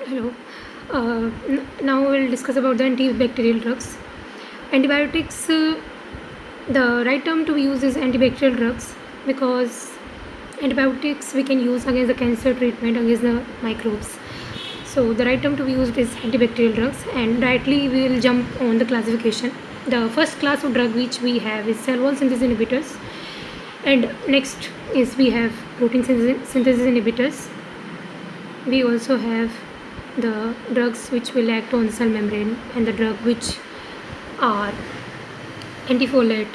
Hello. Now we'll discuss about the antibacterial drugs. Antibiotics. The right term to use is antibacterial drugs because antibiotics we can use against the cancer treatment against the microbes. So the right term to be used is antibacterial drugs, and directly we will jump on the classification. The first class of drug which we have is cell wall synthesis inhibitors, and next is we have protein synthesis inhibitors. We also have the drugs which will act on cell membrane and the drug which are antifolate,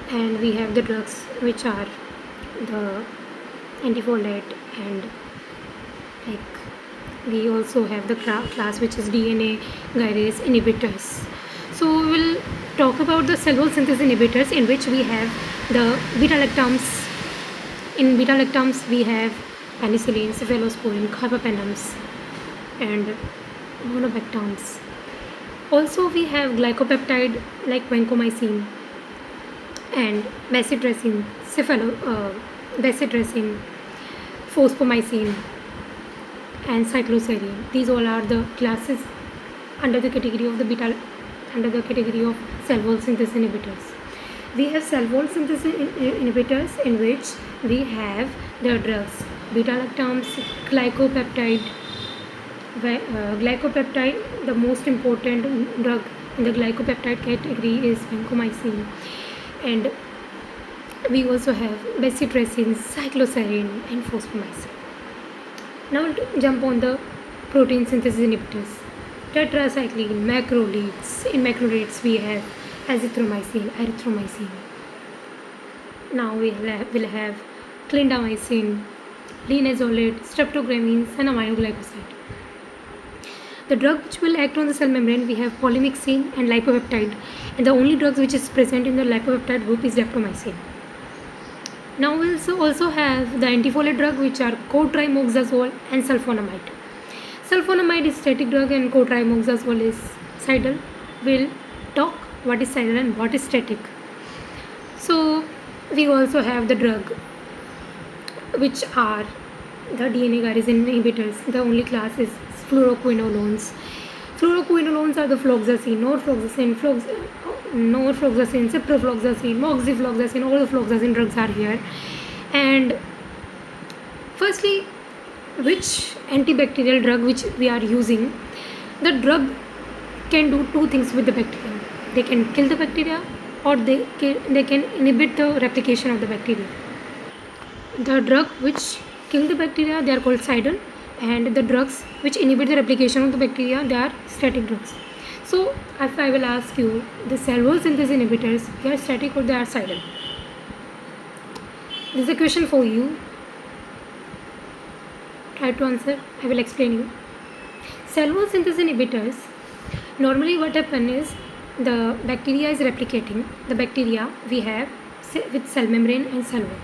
and we have the drugs which are the antifolate, and like we also have the class which is DNA gyrase inhibitors. So we will talk about the cell wall synthesis inhibitors, in which we have the beta lactams. In beta lactams we have penicillin, cephalosporin, carbapenems, and monobactams. Also we have glycopeptide like vancomycin and bacitracin, bacitracin, fosfomycin, and cycloserine. These all are the classes under the category of cell wall synthesis inhibitors. We have cell wall synthesis inhibitors, in which we have the drugs beta lactams, glycopeptide. Glycopeptide, the most important drug in the glycopeptide category is vancomycin, and we also have bacitracin, cycloserine, and fosfomycin. Now we'll jump on the protein synthesis inhibitors. Tetracycline, macrolides. In macrolides we have azithromycin, erythromycin. Now we will have clindamycin, linezolid, streptogramins, and aminoglycoside. The drug which will act on the cell membrane, we have polymyxin and lipopeptide, and the only drugs which is present in the lipopeptide group is daptomycin. Now we also have the antifolate drug, which are cotrimoxazole and sulfonamide. Sulfonamide is static drug and cotrimoxazole is cidal. We'll talk what is cidal and what is static. So we also have the drug which are the DNA gyrase inhibitors. The only class is fluoroquinolones. Fluoroquinolones are the fluoxacin, norfloxacin, ciprofloxacin, moxifloxacin. All the floxacin drugs are here. And firstly, which antibacterial drug which we are using, the drug can do two things with the bacteria. They can kill the bacteria, or they can inhibit the replication of the bacteria. The drug which kill the bacteria, they are called cidal, and the drugs which inhibit the replication of the bacteria, they are static drugs. So if I will ask you, the cell wall synthesis inhibitors, they are static or they are cidal? This is a question for you. Try to answer. I will explain you. Cell wall synthesis inhibitors, normally what happens is the bacteria is replicating. The bacteria we have with cell membrane and cell wall.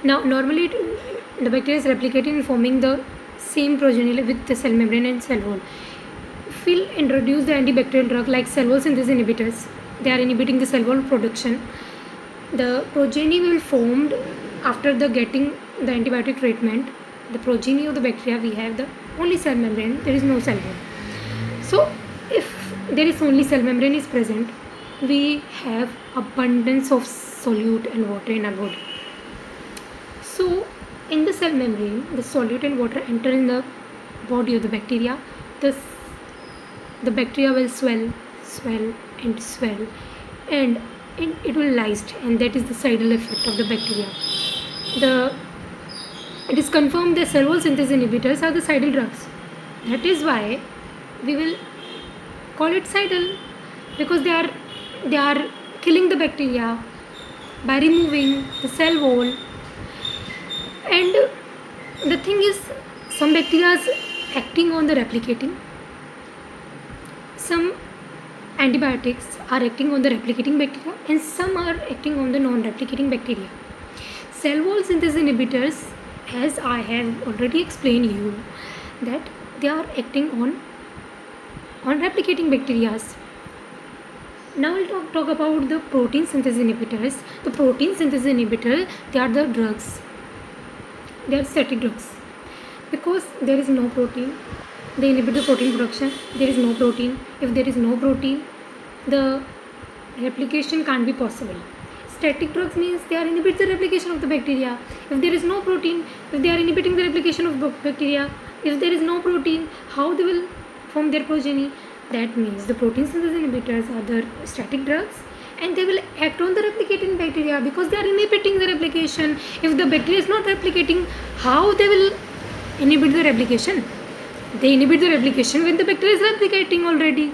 Now normally the bacteria is replicating and forming the same progeny with the cell membrane and cell wall. If we'll introduce the antibacterial drug like cell wall synthesis inhibitors, they are inhibiting the cell wall production. The progeny will formed after the getting the antibiotic treatment. The progeny of the bacteria, we have the only cell membrane, there is no cell wall. So if there is only cell membrane is present, we have abundance of solute and water in our body. So in the cell membrane, the solute and water enter in the body of the bacteria. The bacteria will swell, and it will lyse, and that is the cidal effect of the bacteria. It is confirmed that cell wall synthesis inhibitors are the cidal drugs. That is why we will call it cidal, because they are killing the bacteria by removing the cell wall. And the thing is, some bacteria is acting on the replicating. Some antibiotics are acting on the replicating bacteria, and some are acting on the non-replicating bacteria. Cell wall synthesis inhibitors, as I have already explained you, that they are acting on replicating bacteria. Now we'll talk about the protein synthesis inhibitors. The protein synthesis inhibitor, they are the drugs. They are static drugs because there is no protein. they inhibit the protein production. There is no protein. If there is no protein, the replication can't be possible. Static drugs means they are inhibit the replication of the bacteria. If there is no protein, if they are inhibiting the replication of bacteria, if there is no protein, how they will form their progeny? That means the protein synthesis inhibitors are the static drugs, and they will act on the replicating bacteria because they are inhibiting the replication. If the bacteria is not replicating, how they will inhibit the replication? They inhibit the replication when the bacteria is replicating already.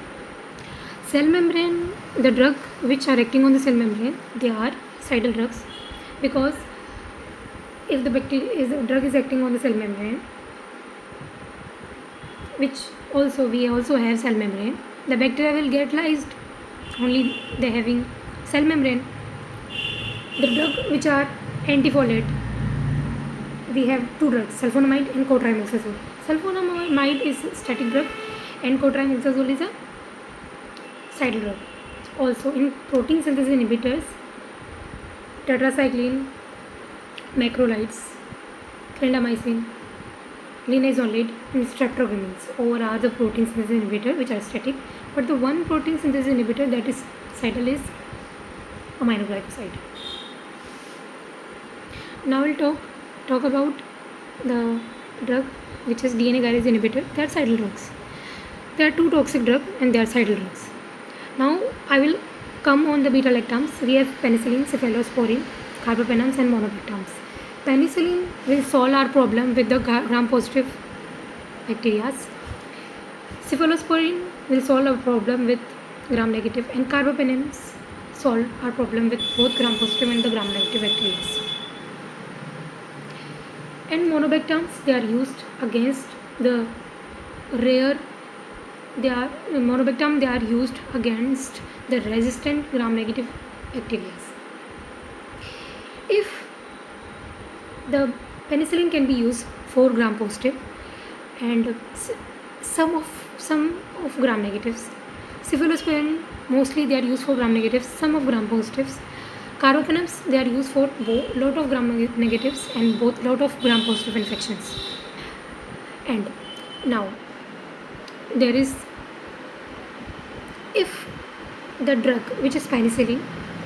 Cell membrane, the drug which are acting on the cell membrane, they are cidal drugs, because if the drug is acting on the cell membrane, which we also have cell membrane, the bacteria will get lysed only they having cell membrane. The drug which are antifoliate, we have two drugs, sulfonamide and cotrimoxazole. Sulfonamide is static drug and cotrimoxazole is a cidal drug. Also in protein synthesis inhibitors, tetracycline, macrolides, clindamycin, linezolid and streptogramin all are the protein synthesis inhibitor which are static, but the one protein synthesis inhibitor that is cidal is aminoglycoside. Now we'll talk about the drug which is DNA gyrase inhibitor. They are cidal drugs. There are two toxic drugs and they are cidal drugs. Now I will come on the beta lactams. We have penicillin, cephalosporin, carbapenems and monobactams. Penicillin will solve our problem with the gram-positive bacteria. Cephalosporin will solve our problem with gram-negative, and carbapenems solve our problem with both gram-positive and the gram-negative bacteria. And monobactams, they are used against the rare. They are used against the resistant gram-negative bacteria. If the penicillin can be used for gram-positive and some of gram-negatives. Cephalosporin mostly they are used for gram-negatives, some of gram-positives. Carbapenems they are used for lot of gram-negatives and lot of gram-positive infections. And now there is, if the drug which is penicillin,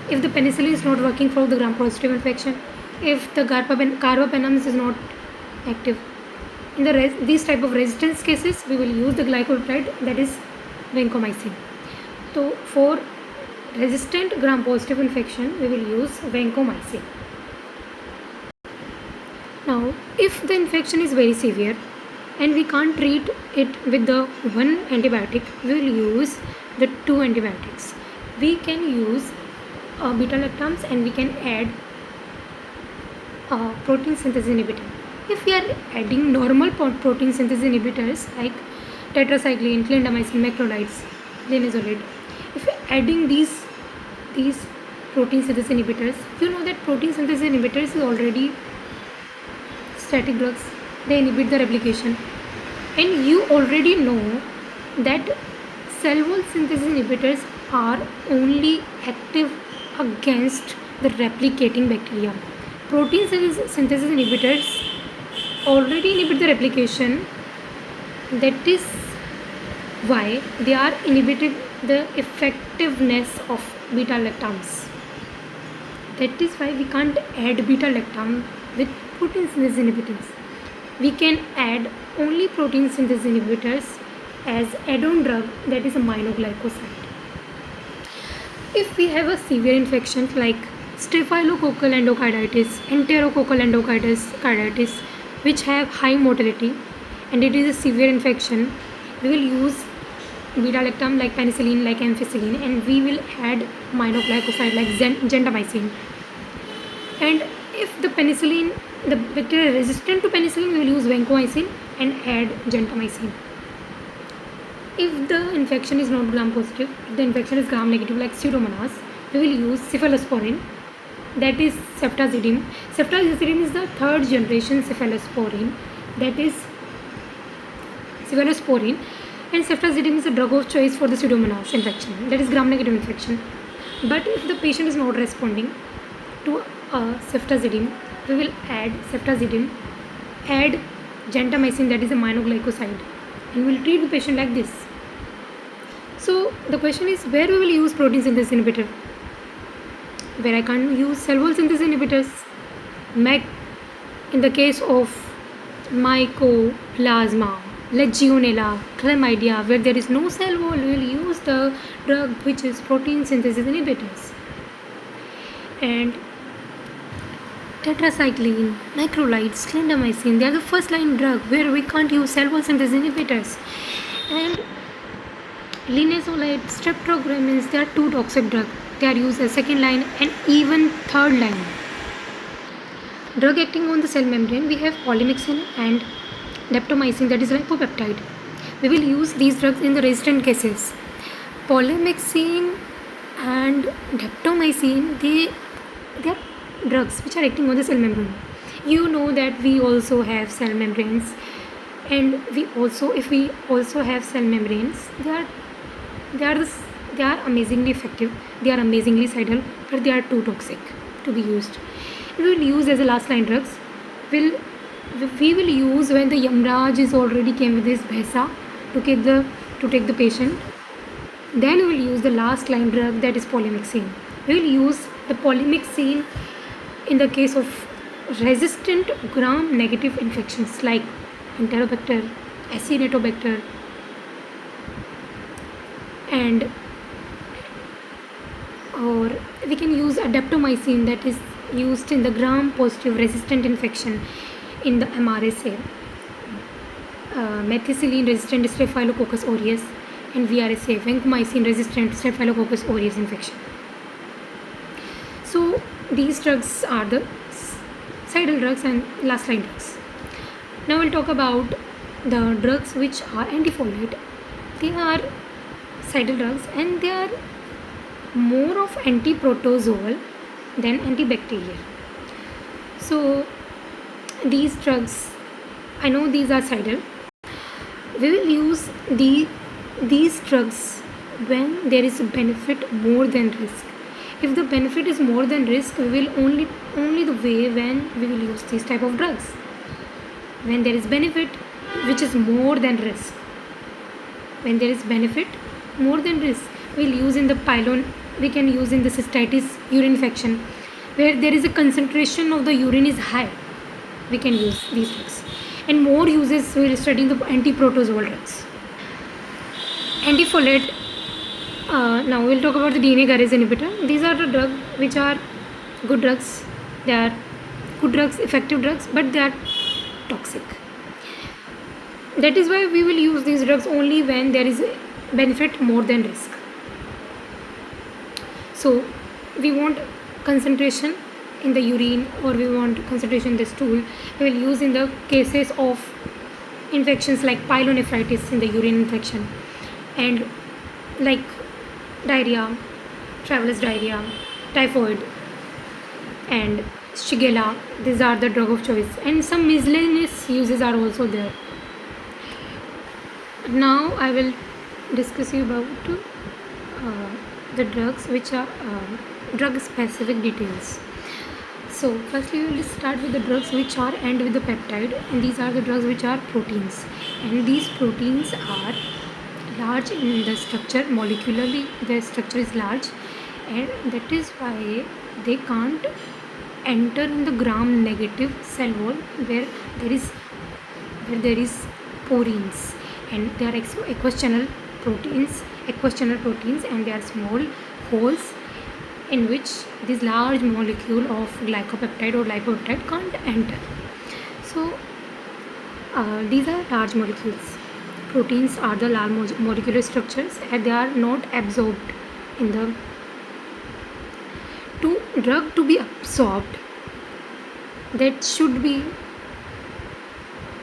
if the penicillin is not working for the gram-positive infection, if the carbapenems is not active, in these type of resistance cases we will use the glycopeptide, that is vancomycin. So for resistant gram-positive infection we will use vancomycin. Now if the infection is very severe and we can't treat it with the one antibiotic, we will use the two antibiotics. We can use beta lactams and we can add protein synthesis inhibitor. If we are adding normal protein synthesis inhibitors like tetracycline, clindamycin, macrolides, linezolid, if we are adding these protein synthesis inhibitors, you know that protein synthesis inhibitors is already static drugs. They inhibit the replication, and you already know that cell wall synthesis inhibitors are only active against the replicating bacteria. Protein synthesis inhibitors already inhibit the replication. That is why they are inhibiting the effectiveness of beta lactams. That is why we can't add beta lactam with protein synthesis inhibitors. We can add only protein synthesis inhibitors as add-on drug, that is aminoglycoside. If we have a severe infection like staphylococcal endocarditis, enterococcal endocarditis, which have high mortality and it is a severe infection, we will use beta lactam like penicillin, like ampicillin, and we will add aminoglycoside like gentamicin. And if the bacteria is resistant to penicillin, we will use vancomycin and add gentamicin. If the infection is not gram-positive, if the infection is gram-negative like pseudomonas, we will use cephalosporin, that is ceftazidime. Ceftazidime is the third generation cephalosporin, that is cephalosporin, and ceftazidime is the drug of choice for the pseudomonas infection, that is gram-negative infection. But if the patient is not responding to ceftazidime, we will add ceftazidime, add gentamicin, that is aminoglycoside, and we'll treat the patient like this. So the question is, where we will use protein synthesis inhibitor? Where I can't use cell wall synthesis inhibitors. In the case of mycoplasma, legionella, chlamydia, where there is no cell wall, we will use the drug which is protein synthesis inhibitors. And tetracycline, macrolides, clindamycin, they are the first line drug where we can't use cell wall synthesis inhibitors. And linezolid, streptogramins, they are two toxic drugs. They are used as second line and even third line. Drug acting on the cell membrane, we have polymyxin and daptomycin, that is lipopeptide. We will use these drugs in the resistant cases. Polymyxin and daptomycin, they are drugs which are acting on the cell membrane. You know that we also have cell membranes, and if we also have cell membranes, they are amazingly effective, they are amazingly cidal, but they are too toxic to be used. We will use as a last line drugs. We will use when the Yamraj is already came with his bhaisa to take the patient. Then we will use the last line drug, that is polymyxin. We will use the polymyxin in the case of resistant gram negative infections like Enterobacter, Acinetobacter, or we can use daptomycin, that is used in the gram positive resistant infection in the MRSA, methicillin resistant Staphylococcus aureus, and VRSA, vancomycin resistant Staphylococcus aureus infection. So these drugs are the cidal drugs and last line drugs. Now we'll talk about the drugs which are antifolate. They are cidal drugs and they are more of antiprotozoal than antibacterial. So these drugs, I know these are cidal. We will use these drugs when there is a benefit more than risk. If the benefit is more than risk, we will only the way when we will use these type of drugs. When there is benefit which is more than risk. When there is benefit more than risk, we will use in the we can use in the cystitis urine infection, where there is a concentration of the urine is high. We can use these drugs. And more uses, we will study the antiprotozoal drugs. Antifolate, now we will talk about the DNA garage inhibitor. These are the drugs which are good drugs. They are good drugs, effective drugs, but they are toxic. That is why we will use these drugs only when there is a benefit more than risk. So we want concentration in the urine, or we want concentration in the stool. We will use in the cases of infections like pyelonephritis in the urine infection, and like diarrhea, traveler's diarrhea, typhoid, and Shigella. These are the drug of choice, and some miscellaneous uses are also there. Now I will discuss you about the drugs which are drug specific details. So firstly we will start with the drugs which are end with the peptide, and these are the drugs which are proteins, and these proteins are large in the structure. Molecularly their structure is large, and that is why they can't enter in the gram negative cell wall where there is porins, and they are equus-channel proteins, and they are small holes in which this large molecule of glycopeptide or lipopeptide can't enter. So these are large molecules. Proteins are the large molecular structures, and they are not absorbed in the drug to be absorbed. That should be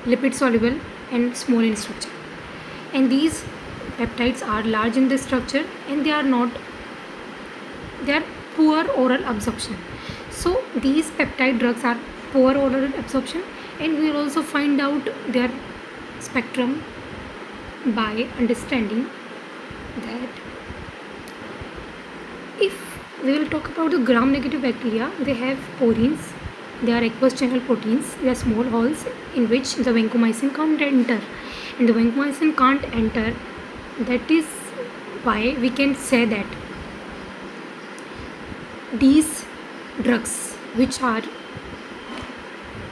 lipid soluble and small in structure, and these peptides are large in the structure, and they are poor oral absorption. So these peptide drugs are poor oral absorption, and we will also find out their spectrum by understanding that if we will talk about the gram negative bacteria, they have porins. They are aqueous channel proteins. They are small holes in which the vancomycin can't enter. and the vancomycin can't enter. That is why we can say that these drugs which are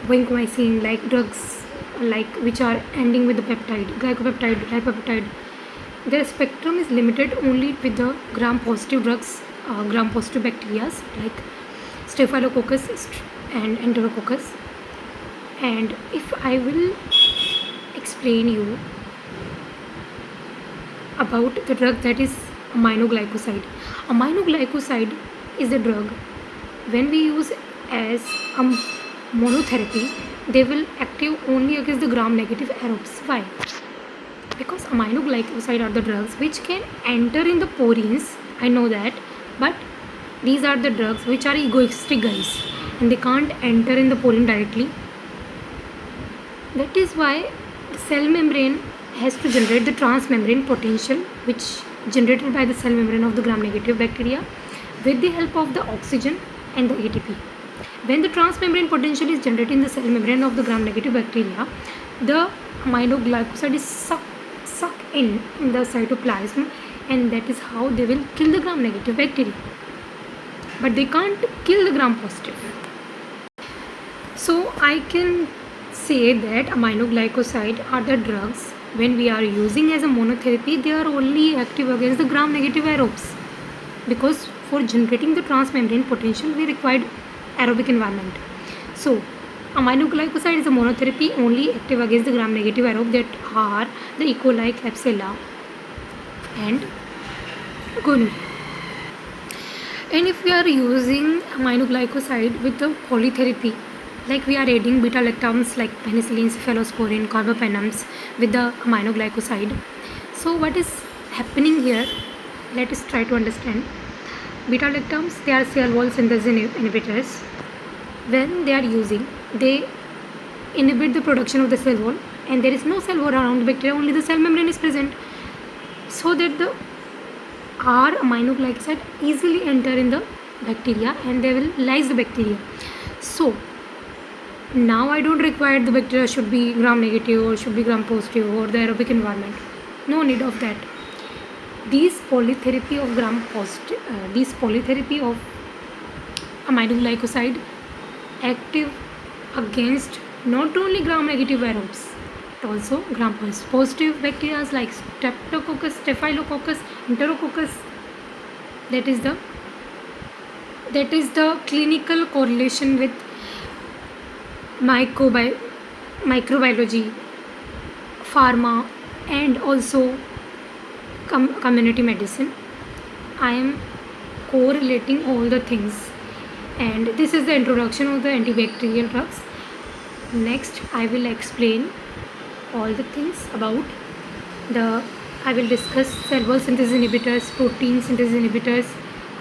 vancomycin, like drugs like which are ending with the peptide, glycopeptide, lipopeptide, their spectrum is limited only with the gram-positive drugs, gram-positive bacteria like Staphylococcus and Enterococcus. And if I will explain you about the drug that is aminoglycoside. Aminoglycoside is a drug when we use as a monotherapy, they will active only against the gram-negative aerobes. Why? Because aminoglycoside are the drugs which can enter in the porins, I know that, but these are the drugs which are egoistic guys and they can't enter in the porine directly. That is why the cell membrane has to generate the transmembrane potential which generated by the cell membrane of the gram-negative bacteria with the help of the oxygen and the ATP. When the transmembrane potential is generated in the cell membrane of the gram-negative bacteria, the aminoglycoside is sucked in the cytoplasm, and that is how they will kill the gram-negative bacteria. But they can't kill the gram-positive. So I can say that aminoglycoside are the drugs when we are using as a monotherapy, they are only active against the gram-negative aerobes, because for generating the transmembrane potential we required aerobic environment. So aminoglycoside is a monotherapy only active against the gram-negative aerobe that are the E. coli, Klebsiella and gonorrhea. And if we are using aminoglycoside with the polytherapy, like we are adding beta-lactams like penicillin, cephalosporin, carbapenems with the aminoglycoside. So what is happening here? Let us try to understand. Beta-lactams, they are cell wall synthesis inhibitors. When they are using, they inhibit the production of the cell wall, and there is no cell wall around the bacteria, only the cell membrane is present, so that the R aminoglycoside easily enter in the bacteria and they will lyse the bacteria. So now I don't require the bacteria should be gram-negative or should be gram-positive or the aerobic environment. No need of that. These polytherapy of aminoglycoside active against not only gram-negative aerobes but also gram-positive bacteria like Streptococcus, Staphylococcus, Enterococcus. That is the clinical correlation with microbiology, pharma, and also community medicine. I am correlating all the things, and this is the introduction of the antibacterial drugs. Next I will explain all the things about I will discuss cell wall synthesis inhibitors, protein synthesis inhibitors,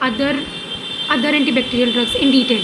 other antibacterial drugs in detail.